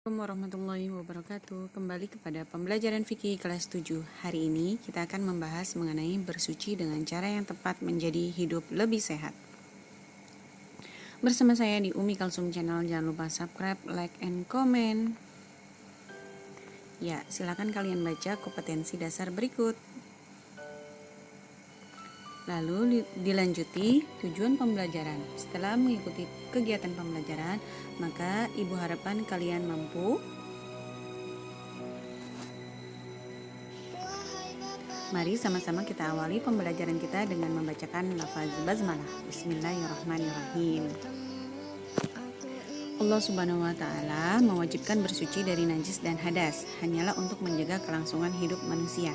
Assalamualaikum warahmatullahi wabarakatuh. Kembali kepada pembelajaran fikih kelas 7. Hari ini kita akan membahas mengenai bersuci dengan cara yang tepat menjadi hidup lebih sehat. Bersama saya di Umi Kalsum Channel. Jangan lupa subscribe, like, and comment. Ya, silakan kalian baca kompetensi dasar berikut. Lalu dilanjuti tujuan pembelajaran. Setelah mengikuti kegiatan pembelajaran, maka ibu harapkan kalian mampu Mari sama-sama kita awali pembelajaran kita dengan membacakan lafaz basmalah. Bismillahirrahmanirrahim. Allah Subhanahu wa Ta'ala mewajibkan bersuci dari najis dan hadas hanyalah untuk menjaga kelangsungan hidup manusia.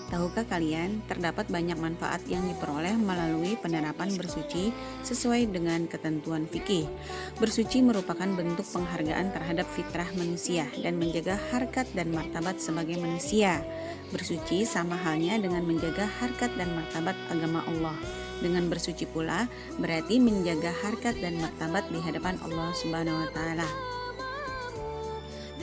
Tahukah kalian, terdapat banyak manfaat yang diperoleh melalui penerapan bersuci sesuai dengan ketentuan fikih. Bersuci merupakan bentuk penghargaan terhadap fitrah manusia dan menjaga harkat dan martabat sebagai manusia. Bersuci sama halnya dengan menjaga harkat dan martabat agama Allah. Dengan bersuci pula berarti menjaga harkat dan martabat di hadapan Allah Subhanahu wa Ta'ala.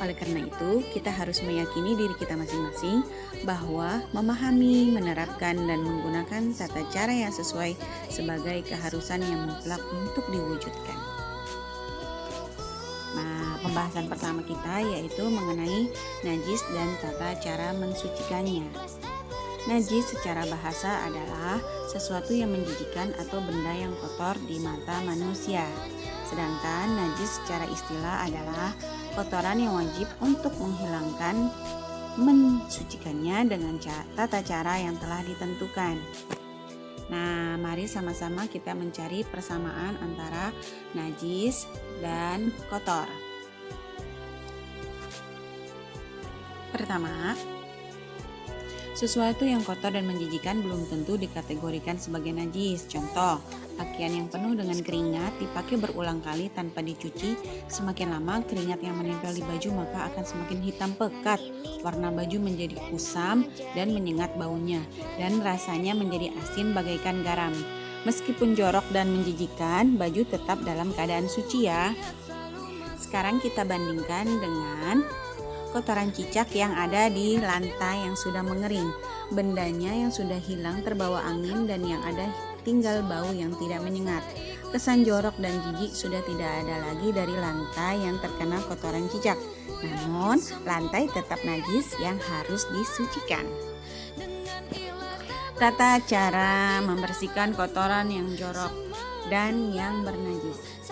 Oleh karena itu, kita harus meyakini diri kita masing-masing bahwa memahami, menerapkan, dan menggunakan tata cara yang sesuai sebagai keharusan yang mutlak untuk diwujudkan. Nah, pembahasan pertama kita yaitu mengenai najis dan tata cara mensucikannya. Najis secara bahasa adalah sesuatu yang menjijikan atau benda yang kotor di mata manusia. Sedangkan najis secara istilah adalah kotoran yang wajib untuk mensucikannya dengan tata cara yang telah ditentukan. Nah, mari sama-sama kita mencari persamaan antara najis dan kotor. Pertama, sesuatu yang kotor dan menjijikan belum tentu dikategorikan sebagai najis. Contoh, pakaian yang penuh dengan keringat dipakai berulang kali tanpa dicuci. Semakin lama keringat yang menempel di baju maka akan semakin hitam pekat. Warna baju menjadi kusam dan menyengat baunya, dan rasanya menjadi asin bagaikan garam. Meskipun jorok dan menjijikan, baju tetap dalam keadaan suci ya. Sekarang kita bandingkan dengan kotoran cicak yang ada di lantai yang sudah mengering. Bendanya yang sudah hilang terbawa angin dan yang ada tinggal bau yang tidak menyengat. Kesan jorok dan jijik sudah tidak ada lagi dari lantai yang terkena kotoran cicak. Namun, lantai tetap najis yang harus disucikan. Tata cara membersihkan kotoran yang jorok dan yang bernajis.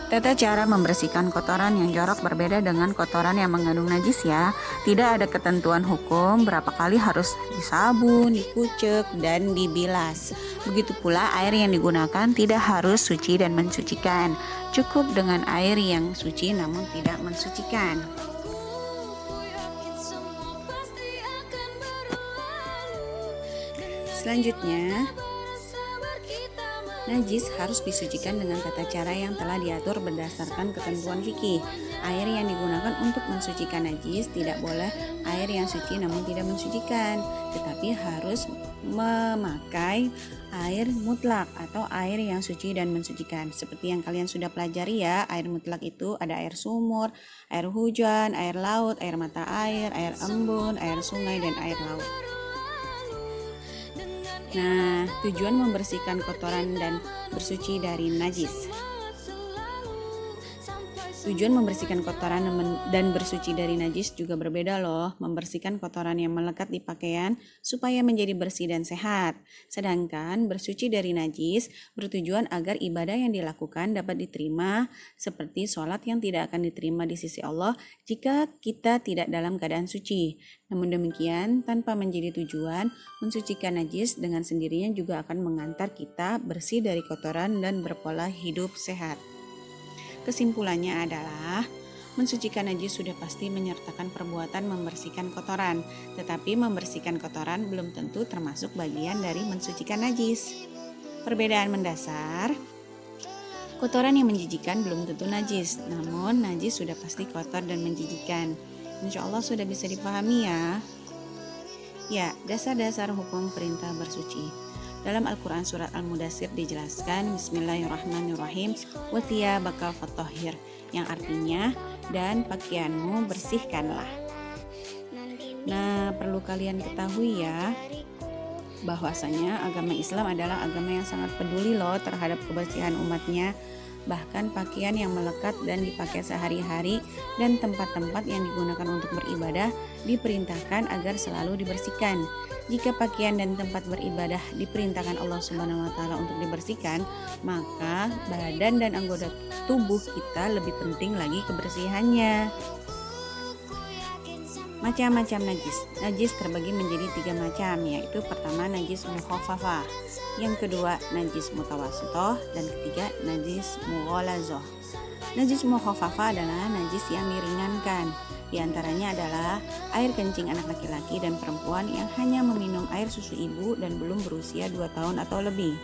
Tata cara membersihkan kotoran yang jorok berbeda dengan kotoran yang mengandung najis ya. Tidak ada ketentuan hukum berapa kali harus disabun, dikucek, dan dibilas. Begitu pula air yang digunakan tidak harus suci dan mensucikan. Cukup dengan air yang suci namun tidak mensucikan. Selanjutnya, najis harus disucikan dengan tata cara yang telah diatur berdasarkan ketentuan fikih. Air yang digunakan untuk mensucikan najis tidak boleh air yang suci namun tidak mensucikan, tetapi harus memakai air mutlak atau air yang suci dan mensucikan. Seperti yang kalian sudah pelajari ya, air mutlak itu ada air sumur, air hujan, air laut, air mata air embun, air sungai, dan air laut. Nah, tujuan membersihkan kotoran dan bersuci dari najis. Tujuan membersihkan kotoran dan bersuci dari najis juga berbeda loh. Membersihkan kotoran yang melekat di pakaian supaya menjadi bersih dan sehat. Sedangkan bersuci dari najis bertujuan agar ibadah yang dilakukan dapat diterima, seperti sholat yang tidak akan diterima di sisi Allah jika kita tidak dalam keadaan suci. Namun demikian, tanpa menjadi tujuan, mensucikan najis dengan sendirinya juga akan mengantar kita bersih dari kotoran dan berpola hidup sehat. Kesimpulannya adalah, mensucikan najis sudah pasti menyertakan perbuatan membersihkan kotoran, tetapi membersihkan kotoran belum tentu termasuk bagian dari mensucikan najis. Perbedaan mendasar, kotoran yang menjijikan belum tentu najis, namun najis sudah pasti kotor dan menjijikan. Insya Allah sudah bisa dipahami ya. Ya, dasar-dasar hukum perintah bersuci. Dalam Al-Quran surat Al-Mudassir dijelaskan, Bismillahirrahmanirrahim, wa thiyabaka fatahhir, yang artinya, dan pakaianmu bersihkanlah. Nah, perlu kalian ketahui ya, bahwasanya agama Islam adalah agama yang sangat peduli loh terhadap kebersihan umatnya. Bahkan pakaian yang melekat dan dipakai sehari-hari dan tempat-tempat yang digunakan untuk beribadah diperintahkan agar selalu dibersihkan. Jika pakaian dan tempat beribadah diperintahkan Allah Subhanahu wa taala untuk dibersihkan, maka badan dan anggota tubuh kita lebih penting lagi kebersihannya. Macam-macam najis. Najis terbagi menjadi 3 macam, yaitu pertama najis mukhaffafah, yang kedua najis mutawassithah, dan ketiga najis mughalazah. Najis mukhaffafah adalah najis yang diringankan. Di antaranya adalah air kencing anak laki-laki dan perempuan yang hanya meminum air susu ibu dan belum berusia 2 tahun atau lebih.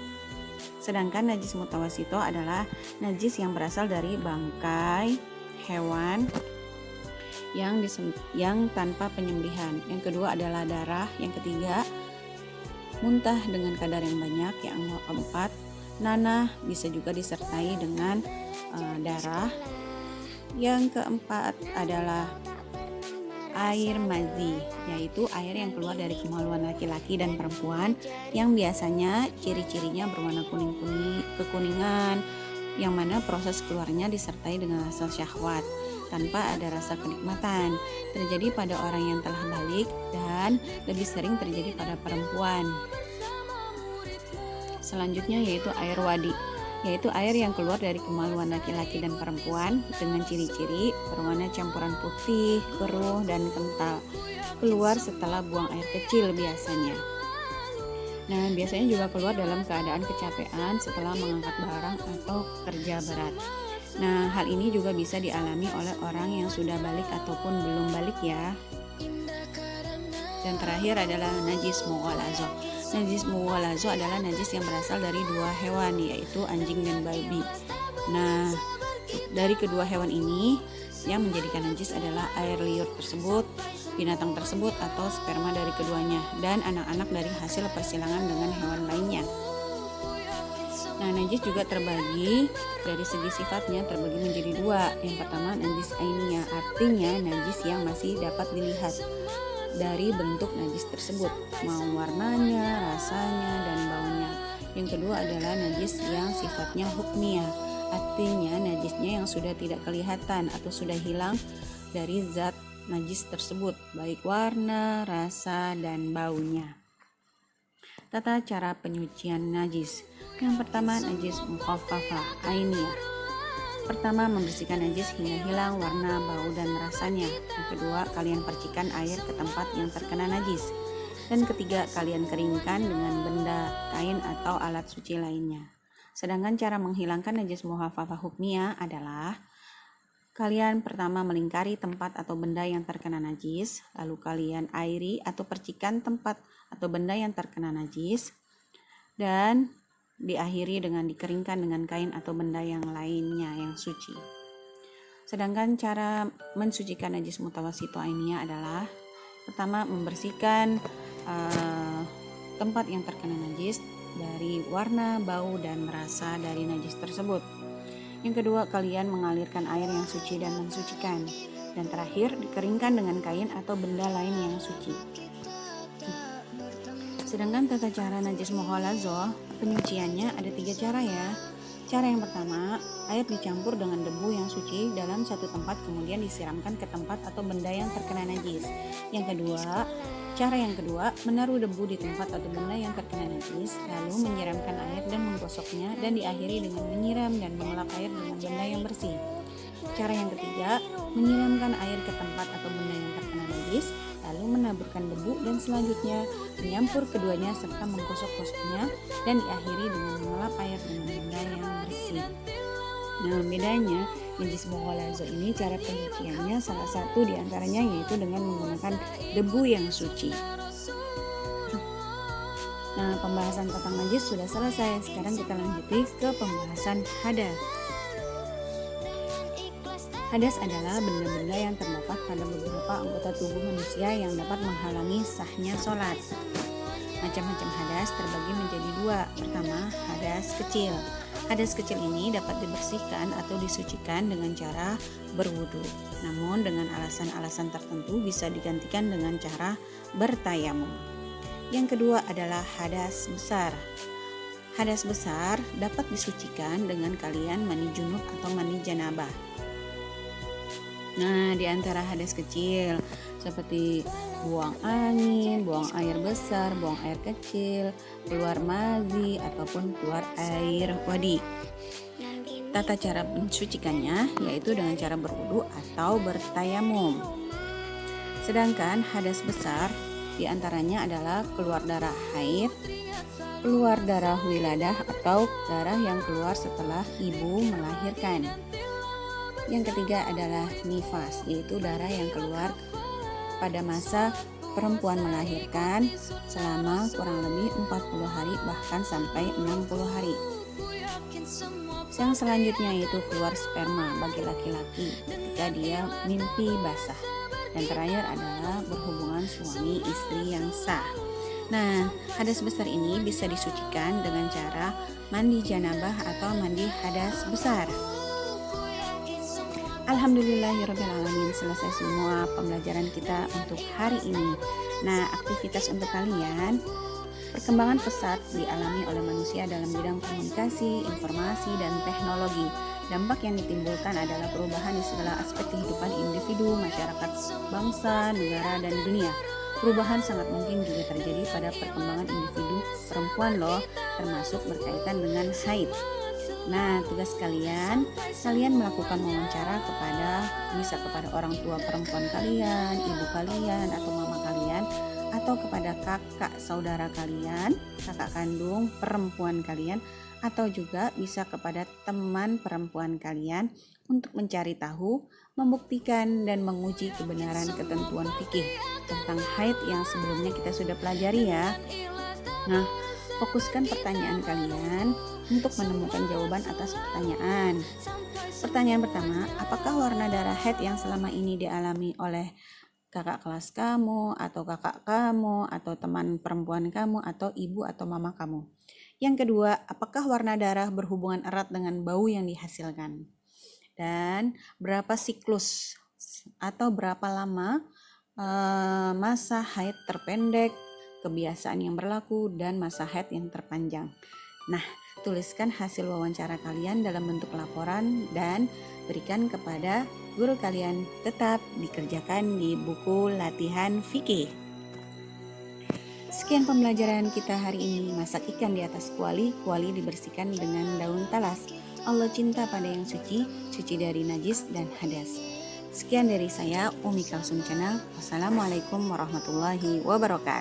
Sedangkan najis mutawassithah adalah najis yang berasal dari bangkai hewan yang tanpa penyembelihan. Yang kedua adalah darah. Yang ketiga, muntah dengan kadar yang banyak. Yang keempat, nanah, bisa juga disertai dengan darah. Yang keempat adalah air madhi, yaitu air yang keluar dari kemaluan laki-laki dan perempuan yang biasanya ciri-cirinya berwarna kekuningan, yang mana proses keluarnya disertai dengan rasa syahwat tanpa ada rasa kenikmatan. Terjadi pada orang yang telah balik dan lebih sering terjadi pada perempuan. Selanjutnya yaitu air wadi, yaitu air yang keluar dari kemaluan laki-laki dan perempuan dengan ciri-ciri berwarna campuran putih, keruh, dan kental. Keluar setelah buang air kecil biasanya. Nah, biasanya juga keluar dalam keadaan kecapean setelah mengangkat barang atau kerja berat. Nah, hal ini juga bisa dialami oleh orang yang sudah balik ataupun belum balik ya. Dan terakhir adalah najis mughalazah. Najis mughalazah adalah najis yang berasal dari 2 hewan, yaitu anjing dan babi. Nah, dari kedua hewan ini yang menjadikan najis adalah air liur tersebut, binatang tersebut atau sperma dari keduanya, dan anak-anak dari hasil persilangan dengan hewan lainnya. Nah, najis juga terbagi dari segi sifatnya terbagi menjadi 2. Yang pertama najis ainiyah, artinya najis yang masih dapat dilihat dari bentuk najis tersebut, mau warnanya, rasanya, dan baunya. Yang kedua adalah najis yang sifatnya hukmiyah, artinya najisnya yang sudah tidak kelihatan atau sudah hilang dari zat najis tersebut, baik warna, rasa, dan baunya. Tata cara penyucian najis. Yang pertama, najis mukhaffafah ainiyah. Pertama, membersihkan najis hingga hilang warna, bau, dan rasanya. Yang kedua, kalian percikan air ke tempat yang terkena najis. Dan ketiga, kalian keringkan dengan benda, kain, atau alat suci lainnya. Sedangkan cara menghilangkan najis mukhaffafah hukmiyah adalah kalian pertama melingkari tempat atau benda yang terkena najis, lalu kalian airi atau percikan tempat atau benda yang terkena najis, dan diakhiri dengan dikeringkan dengan kain atau benda yang lainnya yang suci. Sedangkan cara mensucikan najis mutawassithah ainiyah adalah pertama membersihkan tempat yang terkena najis dari warna, bau, dan rasa dari najis tersebut. Yang kedua, kalian mengalirkan air yang suci dan mensucikan. Dan terakhir, dikeringkan dengan kain atau benda lain yang suci. Sedangkan tata cara najis mughalazah, penyuciannya ada 3 cara ya. Cara yang pertama, air dicampur dengan debu yang suci dalam satu tempat kemudian disiramkan ke tempat atau benda yang terkena najis. Cara yang kedua, menaruh debu di tempat atau benda yang terkena najis, lalu menyiramkan air dan menggosoknya, dan diakhiri dengan menyiram dan mengelap air dengan benda yang bersih. Cara yang ketiga, menyiramkan air ke tempat atau benda yang terkena najis, lalu menaburkan debu dan selanjutnya menyampur keduanya serta menggosok-gosoknya, dan diakhiri dengan mengelap air dengan benda yang bersih. Nah, bedanya najis mughalazah ini cara penyuciannya salah satu diantaranya yaitu dengan menggunakan debu yang suci. Nah, pembahasan tentang najis sudah selesai. Sekarang kita lanjuti ke pembahasan hadas. Hadas adalah benda-benda yang terdapat pada beberapa anggota tubuh manusia yang dapat menghalangi sahnya sholat. Macam-macam hadas terbagi menjadi dua. Pertama, hadas kecil. Hadas kecil ini dapat dibersihkan atau disucikan dengan cara berwudu. Namun dengan alasan-alasan tertentu bisa digantikan dengan cara bertayamum. Yang kedua adalah hadas besar. Hadas besar dapat disucikan dengan kalian mandi junub atau mandi janabah. Nah, di antara hadas kecil seperti buang angin, buang air besar, buang air kecil, keluar madhi ataupun keluar air wadi. Tata cara mensucikannya yaitu dengan cara berwudu atau bertayamum. Sedangkan hadas besar diantaranya adalah keluar darah haid, keluar darah wiladah atau darah yang keluar setelah ibu melahirkan. Yang ketiga adalah nifas, yaitu darah yang keluar pada masa perempuan melahirkan selama kurang lebih 40 hari bahkan sampai 60 hari. Yang selanjutnya yaitu keluar sperma bagi laki-laki ketika dia mimpi basah. Dan terakhir adalah berhubungan suami istri yang sah. Nah, hadas besar ini bisa disucikan dengan cara mandi janabah atau mandi hadas besar. Alhamdulillahirrabbilalamin, selesai semua pembelajaran kita untuk hari ini. Nah, aktivitas untuk kalian, perkembangan pesat dialami oleh manusia dalam bidang komunikasi, informasi, dan teknologi. Dampak yang ditimbulkan adalah perubahan di segala aspek kehidupan individu, masyarakat, bangsa, negara, dan dunia. Perubahan sangat mungkin juga terjadi pada perkembangan individu perempuan loh, termasuk berkaitan dengan haid. Nah, tugas kalian melakukan wawancara bisa kepada orang tua perempuan kalian, ibu kalian atau mama kalian, atau kepada kakak saudara kalian, kakak kandung perempuan kalian, atau juga bisa kepada teman perempuan kalian untuk mencari tahu, membuktikan dan menguji kebenaran ketentuan fikih tentang haid yang sebelumnya kita sudah pelajari ya. Nah, fokuskan pertanyaan kalian untuk menemukan jawaban atas pertanyaan. Pertanyaan pertama, apakah warna darah haid yang selama ini dialami oleh kakak kelas kamu, atau kakak kamu, atau teman perempuan kamu, atau ibu atau mama kamu? Yang kedua, apakah warna darah berhubungan erat dengan bau yang dihasilkan? Dan berapa siklus atau berapa lama masa haid terpendek, kebiasaan yang berlaku, dan masa haid yang terpanjang? Nah, tuliskan hasil wawancara kalian dalam bentuk laporan dan berikan kepada guru kalian. Tetap dikerjakan di buku latihan fikih. Sekian pembelajaran kita hari ini. Masak ikan di atas kuali, kuali dibersihkan dengan daun talas. Allah cinta pada yang suci, suci dari najis dan hadas. Sekian dari saya, Umi Kalsum Channel. Wassalamualaikum warahmatullahi wabarakatuh.